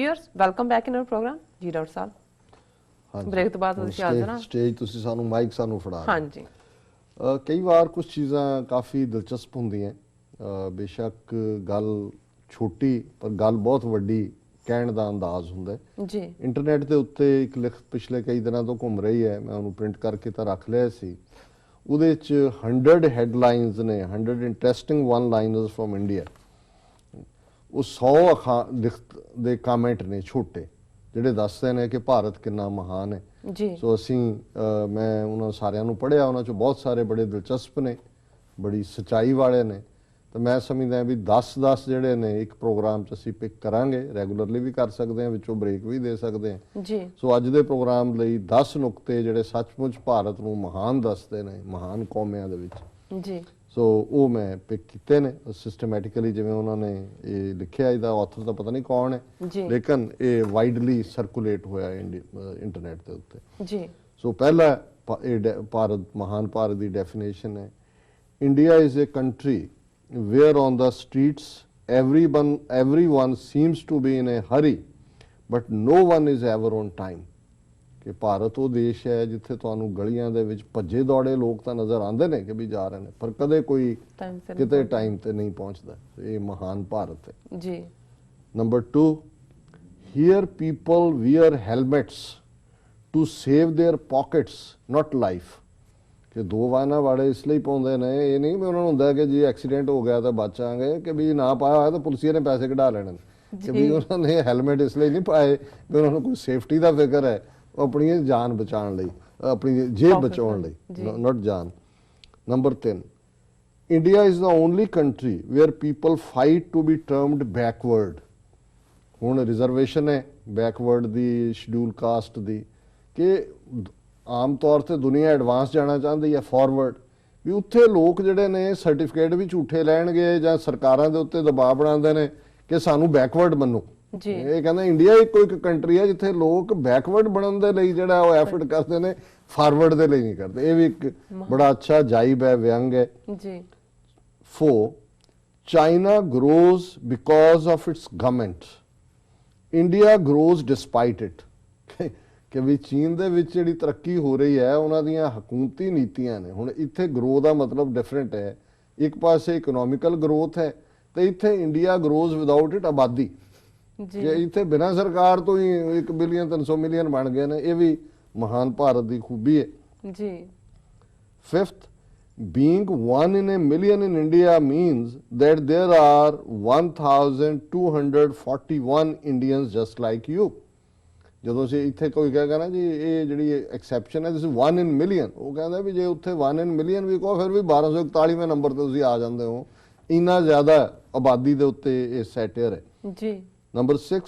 Viewers welcome back in our program जी doctor साहब break तो बाद ਤੁਸੀਂ ਹਾਜ਼ਰ ਹਾਂ ਸਟੇਜ ਤੁਸੀਂ ਸਾਨੂੰ ਮਾਈਕ ਸਾਨੂੰ ਫੜਾ ਰਹੇ ਹਾਂਜੀ ਕਈ ਵਾਰ ਕੁਝ ਚੀਜ਼ਾਂ ਕਾਫੀ ਦਿਲਚਸਪ ਹੁੰਦੀਆਂ ਬੇਸ਼ੱਕ ਗੱਲ ਛੋਟੀ ਪਰ ਗੱਲ ਬਹੁਤ ਵੱਡੀ ਕਹਿਣ ਦਾ ਅੰਦਾਜ਼ ਹੁੰਦਾ ਹੈ ਜੀ ਇੰਟਰਨੈਟ ਦੇ ਉੱਤੇ ਇੱਕ ਲਿਖਤ ਪਿਛਲੇ ਕਈ ਦਿਨਾਂ ਤੋਂ ਘੁੰਮ ਰਹੀ ਹੈ ਮੈਂ ਉਹਨੂੰ ਪ੍ਰਿੰਟ ਕਰਕੇ ਤਾਂ ਰੱਖ ਲਿਆ ਸੀ ਉਹਦੇ 'ਚ 100 ਹੈਡਲਾਈਨਸ ਨੇ 100 ਇੰਟਰਸਟਿੰਗ ਵਨ ਲਾਈਨਰਸ ਫਰੋਮ ਇੰਡੀਆ ਉਹ 100 ਲਿਖਤ ਦੇ ਕਮੈਂਟ ਨੇ ਛੋਟੇ ਜਿਹੜੇ ਦੱਸਦੇ ਨੇ ਕਿ ਭਾਰਤ ਕਿੰਨਾ ਮਹਾਨ ਹੈ ਜੀ ਸੋ ਅਸੀਂ ਮੈਂ ਉਹਨਾਂ ਸਾਰਿਆਂ ਨੂੰ ਪੜ੍ਹਿਆ ਉਹਨਾਂ 'ਚੋਂ ਬਹੁਤ ਸਾਰੇ ਬੜੇ ਦਿਲਚਸਪ ਨੇ ਬੜੀ ਸੱਚਾਈ ਵਾਲੇ ਨੇ ਤਾਂ ਮੈਂ ਸਮਝਦਾ ਵੀ 10 ਜਿਹੜੇ ਨੇ ਇੱਕ ਪ੍ਰੋਗਰਾਮ 'ਚ ਅਸੀਂ ਪਿਕ ਕਰਾਂਗੇ ਰੈਗੂਲਰਲੀ ਵੀ ਕਰ ਸਕਦੇ ਹਾਂ ਵਿੱਚੋਂ ਬ੍ਰੇਕ ਵੀ ਦੇ ਸਕਦੇ ਹਾਂ ਜੀ ਸੋ ਅੱਜ ਦੇ ਪ੍ਰੋਗਰਾਮ ਲਈ 10 ਨੁਕਤੇ ਜਿਹੜੇ ਸੱਚਮੁੱਚ ਭਾਰਤ ਨੂੰ ਮਹਾਨ ਦੱਸਦੇ ਨੇ ਮਹਾਨ ਕੌਮਿਆਂ ਦੇ ਵਿੱਚ ਜੀ ਸੋ ਉਹ ਮੈਂ ਪਿਕ ਕੀਤੇ ਨੇ ਸਿਸਟਮੈਟਿਕਲੀ ਜਿਵੇਂ ਉਹਨਾਂ ਨੇ ਇਹ ਲਿਖਿਆ ਇਹਦਾ ਆਥਰ ਤਾਂ ਪਤਾ ਨਹੀਂ ਕੌਣ ਹੈ ਲੇਕਿਨ ਇਹ ਵਾਈਡਲੀ ਸਰਕੂਲੇਟ ਹੋਇਆ ਇੰਟਰਨੈਟ ਦੇ ਉੱਤੇ ਜੀ ਸੋ ਪਹਿਲਾ ਭਾਰਤ ਮਹਾਨ ਭਾਰਤ ਦੀ ਡੈਫੀਨੇਸ਼ਨ ਹੈ India is a country where on the streets everyone seems to be in a hurry but no one is ever on time ਕਿ ਭਾਰਤ ਉਹ ਦੇਸ਼ ਹੈ ਜਿੱਥੇ ਤੁਹਾਨੂੰ ਗਲੀਆਂ ਦੇ ਵਿੱਚ ਭੱਜੇ ਦੌੜੇ ਲੋਕ ਤਾਂ ਨਜ਼ਰ ਆਉਂਦੇ ਨੇ ਕਿ ਵੀ ਜਾ ਰਹੇ ਨੇ ਪਰ ਕਦੇ ਕੋਈ ਕਿਤੇ ਟਾਈਮ ਤੇ ਨਹੀਂ ਪਹੁੰਚਦਾ ਇਹ ਮਹਾਨ ਭਾਰਤ ਹੈ ਜੀ number 2 here people wear helmets to save their pockets not life ਕਿ ਦੋ ਵਾਹਨਾਂ ਵਾਲੇ ਇਸ ਲਈ ਪਾਉਂਦੇ ਨੇ ਇਹ ਨਹੀਂ ਵੀ ਉਹਨਾਂ ਨੂੰ ਹੁੰਦਾ ਕਿ ਜੀ ਐਕਸੀਡੈਂਟ ਹੋ ਗਿਆ ਤਾਂ ਬਚਾਂਗੇ ਕਿ ਵੀ ਨਾ ਪਾਇਆ ਹੋਇਆ ਤਾਂ ਪੁਲਿਸੀਏ ਨੇ ਪੈਸੇ ਕਢਾ ਲੈਣੇ ਕਿ ਵੀ ਉਹਨਾਂ ਨੇ ਹੈਲਮਟ ਇਸ ਲਈ ਨਹੀਂ ਪਾਏ ਕਿ ਉਹਨਾਂ ਨੂੰ ਕੋਈ ਸੇਫਟੀ ਦਾ ਫਿਕਰ ਹੈ ਉਹ ਆਪਣੀ ਜਾਨ ਬਚਾਉਣ ਲਈ ਆਪਣੀ ਜੇਬ ਬਚਾਉਣ ਲਈ ਨਾਟ ਜਾਨ number 3 India is the only country where people fight to be termed backward ਹੁਣ ਰਿਜ਼ਰਵੇਸ਼ਨ ਹੈ ਬੈਕਵਰਡ ਦੀ ਸ਼ਡਿਊਲ ਕਾਸਟ ਦੀ ਕਿ ਆਮ ਤੌਰ ਤੇ ਦੁਨੀਆ ਐਡਵਾਂਸ ਜਾਣਾ ਚਾਹੁੰਦੀ ਹੈ ਫਾਰਵਰਡ ਵੀ ਉੱਥੇ ਲੋਕ ਜਿਹੜੇ ਨੇ ਸਰਟੀਫਿਕੇਟ ਵੀ ਝੂਠੇ ਲੈਣਗੇ ਜਾਂ ਸਰਕਾਰਾਂ ਦੇ ਉੱਤੇ ਦਬਾਅ ਬਣਾਉਂਦੇ ਨੇ ਕਿ ਸਾਨੂੰ ਬੈਕਵਰਡ ਮੰਨੋ ਜੀ ਇਹ ਕਹਿੰਦਾ ਇੰਡੀਆ ਇੱਕੋ ਇੱਕ ਕੰਟਰੀ ਹੈ ਜਿੱਥੇ ਲੋਕ ਬੈਕਵਰਡ ਬਣਨ ਦੇ ਲਈ ਜਿਹੜਾ ਉਹ ਐਫਰਟ ਕਰਦੇ ਨੇ ਫਾਰਵਰਡ ਦੇ ਲਈ ਨਹੀਂ ਕਰਦੇ ਇਹ ਵੀ ਇੱਕ ਬੜਾ ਅੱਛਾ ਜਾਇਬ ਹੈ ਵਿਅੰਗ ਹੈ ਜੀ 4 China grows because of its government India grows despite it ਕਿ ਵੀ ਚੀਨ ਦੇ ਵਿੱਚ ਜਿਹੜੀ ਤਰੱਕੀ ਹੋ ਰਹੀ ਹੈ ਉਹਨਾਂ ਦੀਆਂ ਹਕੂਮਤੀ ਨੀਤੀਆਂ ਨੇ ਹੁਣ ਇੱਥੇ ਗਰੋ ਦਾ ਮਤਲਬ ਡਿਫਰੈਂਟ ਹੈ ਇੱਕ ਪਾਸੇ ਇਕਨੋਮਿਕਲ ਗਰੋਥ ਹੈ ਤੇ ਇੱਥੇ ਇੰਡੀਆ ਗਰੋਜ਼ ਵਿਦਆਊਟ ਇਟ ਆਬਾਦੀ ਜੀ ਇੱਥੇ ਬਿਨਾਂ ਸਰਕਾਰ ਤੋਂ ਹੀ 1 ਬਿਲੀਅਨ 300 ਮਿਲੀਅਨ ਬਣ ਗਏ ਨੇ ਇਹ ਵੀ ਮਹਾਨ ਭਾਰਤ ਦੀ ਖੂਬੀ ਹੈ ਜੀ 5th being one in a million in India means that there are 1241 Indians just like you ਜਦੋਂ ਅਸੀਂ ਇੱਥੇ ਕੋਈ ਕਹੇਗਾ ਨਾ ਜੀ ਇਹ ਜਿਹੜੀ ਐਕਸੈਪਸ਼ਨ ਹੈ ਦਿਸ 1 in million ਉਹ ਕਹਿੰਦਾ ਵੀ ਜੇ ਉੱਥੇ 1 in million ਵੀ ਕਹੋ ਫਿਰ ਵੀ 1241ਵੇਂ ਨੰਬਰ ਤੇ ਤੁਸੀਂ ਆ ਜਾਂਦੇ ਹੋ ਇੰਨਾ ਜ਼ਿਆਦਾ ਆਬਾਦੀ ਦੇ ਉੱਤੇ ਇਹ ਸੈਟਰ ਹੈ ਜੀ number 6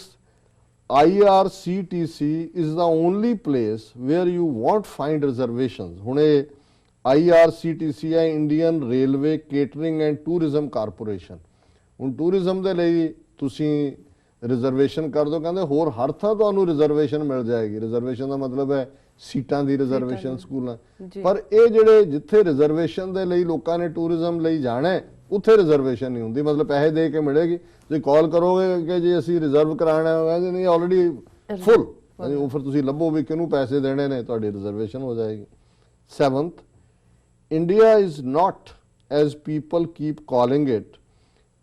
IRCTC is the only place where you won't find reservations ਹੁਣ ਇਹ IRCTC ਹੈ Indian railway catering and tourism corporation ਹੁਣ ਟੂਰਿਜ਼ਮ ਦੇ ਲਈ ਤੁਸੀਂ ਰਿਜ਼ਰਵੇਸ਼ਨ ਕਰ ਦੋ ਕਹਿੰਦੇ ਹੋਰ ਹਰ ਥਾਂ ਤੁਹਾਨੂੰ ਰਿਜ਼ਰਵੇਸ਼ਨ ਮਿਲ ਜਾਏਗੀ ਰਿਜ਼ਰਵੇਸ਼ਨ ਦਾ ਮਤਲਬ ਹੈ ਸੀਟਾਂ ਦੀ ਰਿਜ਼ਰਵੇਸ਼ਨ ਸਕੂਲਾਂ ਪਰ ਇਹ ਜਿਹੜੇ ਜਿੱਥੇ ਰਿਜ਼ਰਵੇਸ਼ਨ ਦੇ ਲਈ ਲੋਕਾਂ ਨੇ ਟੂਰਿਜ਼ਮ ਲਈ ਜਾਣਾ ਉੱਥੇ ਰਿਜ਼ਰਵੇਸ਼ਨ ਨਹੀਂ ਹੁੰਦੀ ਮਤਲਬ ਪੈਸੇ ਦੇ ਕੇ ਮਿਲੇਗੀ ਤੁਸੀਂ ਕਾਲ ਕਰੋਗੇ ਕਿ ਜੀ ਅਸੀਂ ਰਿਜ਼ਰਵ ਕਰਾਉਣਾ ਹੈ ਨਹੀਂ ਆਲਰੇਡੀ ਫੁੱਲ ਉਹ ਫਿਰ ਤੁਸੀਂ ਲੱਭੋ ਵੀ ਕਿਹਨੂੰ ਪੈਸੇ ਦੇਣੇ ਨੇ ਤੁਹਾਡੀ ਰਿਜ਼ਰਵੇਸ਼ਨ ਹੋ ਜਾਏਗੀ 7th India is not as people keep calling it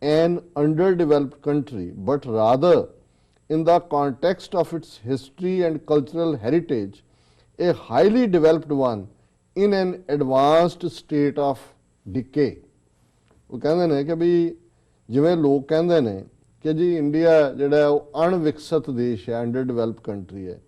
an underdeveloped country but rather in the context of its history and cultural heritage a highly developed one in an advanced state of decay ਉਹ ਕਹਿੰਦੇ ਨੇ ਕਿ ਵੀ ਜਿਵੇਂ ਲੋਕ ਕਹਿੰਦੇ ਨੇ ਕਿ ਜੀ ਇੰਡੀਆ ਜਿਹੜਾ ਉਹ ਅਣਵਿਕਸਿਤ ਦੇਸ਼ ਹੈ ਅੰਡਰ ਡਿਵੈਲਪਡ ਕੰਟਰੀ ਹੈ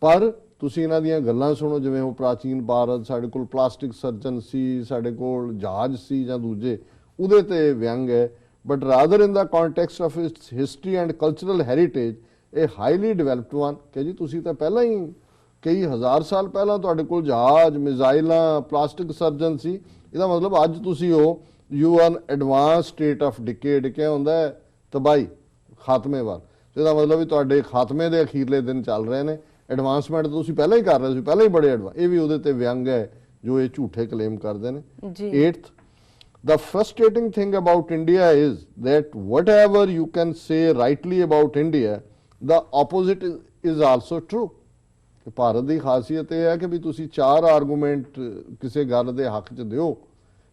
ਪਰ ਤੁਸੀਂ ਇਹਨਾਂ ਦੀਆਂ ਗੱਲਾਂ ਸੁਣੋ ਜਿਵੇਂ ਉਹ ਪ੍ਰਾਚੀਨ ਭਾਰਤ ਸਾਡੇ ਕੋਲ ਪਲਾਸਟਿਕ ਸਰਜਨ ਸੀ ਸਾਡੇ ਕੋਲ ਜਹਾਜ਼ ਸੀ ਜਾਂ ਦੂਜੇ ਉਹਦੇ ਤੇ ਵਿਅੰਗ ਹੈ but rather in the context of its history and cultural heritage a highly developed one ਕਿ ਜੀ ਤੁਸੀਂ ਤਾਂ ਪਹਿਲਾਂ ਹੀ ਕਈ ਹਜ਼ਾਰ ਸਾਲ ਪਹਿਲਾਂ ਤੁਹਾਡੇ ਕੋਲ ਜਹਾਜ਼ ਮਿਜ਼ਾਈਲਾਂ ਪਲਾਸਟਿਕ ਸਰਜਨ ਸੀ ਇਹਦਾ ਮਤਲਬ ਅੱਜ ਤੁਸੀਂ ਹੋ you are advance state of decay ਹੁੰਦਾ ਹੈ ਤਬਾਹੀ ਖਾਤਮੇ ਵੱਲ ਇਹਦਾ ਮਤਲਬ ਵੀ ਤੁਹਾਡੇ ਖਾਤਮੇ ਦੇ ਅਖੀਰਲੇ ਦਿਨ ਚੱਲ ਰਹੇ ਨੇ ਐਡਵਾਂਸਮੈਂਟ ਤੁਸੀਂ ਪਹਿਲਾਂ ਹੀ ਕਰ ਰਹੇ ਸੀ ਪਹਿਲਾਂ ਹੀ ਬੜੇ ਇਹ ਵੀ ਉਹਦੇ ਤੇ ਵਿਅੰਗ ਹੈ ਜੋ ਇਹ ਝੂਠੇ ਕਲੇਮ ਕਰਦੇ ਨੇ 8th The frustrating thing about India is that whatever you can say rightly about India, the opposite is also true. Bharat ਦੀ ਖਾਸੀਅਤ ਇਹ ਹੈ ਕਿ ਵੀ ਤੁਸੀਂ 4 ਆਰਗੂਮੈਂਟ ਕਿਸੇ ਗੱਲ ਦੇ ਹੱਕ 'ਚ ਦਿਓ,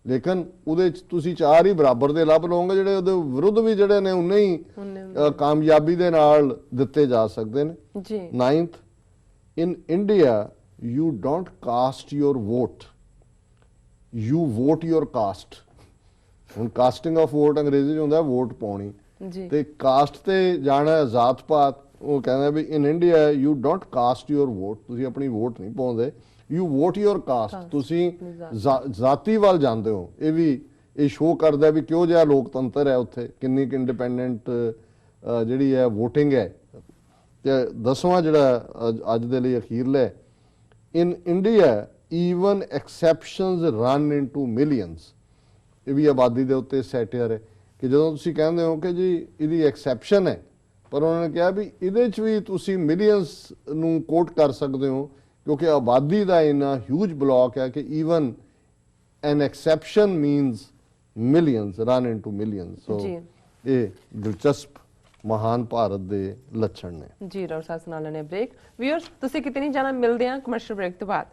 ਲੇਕਿਨ ਉਹਦੇ 'ਚ ਤੁਸੀਂ 4 ਹੀ ਬਰਾਬਰ ਦੇ ਲੱਭ ਲਓਗੇ, ਜਿਹੜੇ ਉਹਦੇ ਵਿਰੁੱਧ ਵੀ ਜਿਹੜੇ ਨੇ ਉਨੇ ਹੀ ਕਾਮਯਾਬੀ ਦੇ ਨਾਲ ਦਿੱਤੇ ਜਾ ਸਕਦੇ ਨੇ ਜੀ। 9th, in India you don't cast your vote, you vote your caste। ਹੁਣ ਕਾਸਟਿੰਗ ਆਫ ਵੋਟ ਅੰਗਰੇਜ਼ੀ 'ਚ ਹੁੰਦਾ ਵੋਟ ਪਾਉਣੀ, ਜੀ ਤੇ ਕਾਸਟ ਤੇ ਜਾਣਾ ਜ਼ਾਤ ਪਾਤ। ਉਹ ਕਹਿੰਦਾ ਵੀ in India you don't cast your vote, ਤੁਸੀਂ ਆਪਣੀ ਵੋਟ ਨਹੀਂ ਪਾਉਂਦੇ, ਯੂ ਵੋਟ ਯੂਰ ਕਾਸਟ, ਤੁਸੀਂ ਜ਼ਾਤੀ ਵੱਲ ਜਾਂਦੇ ਹੋ। ਇਹ ਵੀ ਇਹ ਸ਼ੋਅ ਕਰਦਾ ਵੀ ਕਿਹੋ ਜਿਹਾ ਲੋਕਤੰਤਰ ਹੈ ਉੱਥੇ, ਕਿੰਨੀ ਕੁ ਇੰਡੀਪੈਂਡੈਂਟ ਜਿਹੜੀ ਹੈ ਵੋਟਿੰਗ ਹੈ। ਤੇ 10ਵਾਂ ਜਿਹੜਾ ਅੱਜ ਦੇ ਲਈ ਅਖੀਰਲਾ, in India even exceptions run into millions. ਇਹ ਵੀ ਆਬਾਦੀ ਦੇ ਉੱਤੇ ਸੈਟੀਅਰ ਹੈ ਕਿ ਜਦੋਂ ਤੁਸੀਂ ਕਹਿੰਦੇ ਹੋ ਕਿ ਜੀ ਇਹਦੀ ਐਕਸੈਪਸ਼ਨ ਹੈ, ਪਰ ਉਹਨਾਂ ਨੇ ਕਿਹਾ ਵੀ ਇਹਦੇ 'ਚ ਵੀ ਤੁਸੀਂ ਮਿਲੀਅਨਸ ਨੂੰ ਕੋਟ ਕਰ ਸਕਦੇ ਹੋ, ਕਿਉਂਕਿ ਆਬਾਦੀ ਦਾ ਇੰਨਾ ਹਿਊਜ ਬਲੌਕ ਹੈ ਕਿ even an exception means millions, run into millions. So ਇਹ ਦਿਲਚਸਪ ਮਹਾਨ ਭਾਰਤ ਦੇ ਲੱਛਣ ਨੇ। ਜੀ ਡਾਕਟਰ ਸਾਹਿਬ ਨਾਲ ਨੇ ਬ੍ਰੇਕ। ਵੀਅਰਸ ਤੁਸੀਂ ਕਿਤੇ ਨਹੀਂ ਜਾਣਾ, ਮਿਲਦੇ ਹਾਂ ਕਮਰਸ਼ੀਅਲ ਬ੍ਰੇਕ ਤੋਂ ਬਾਅਦ।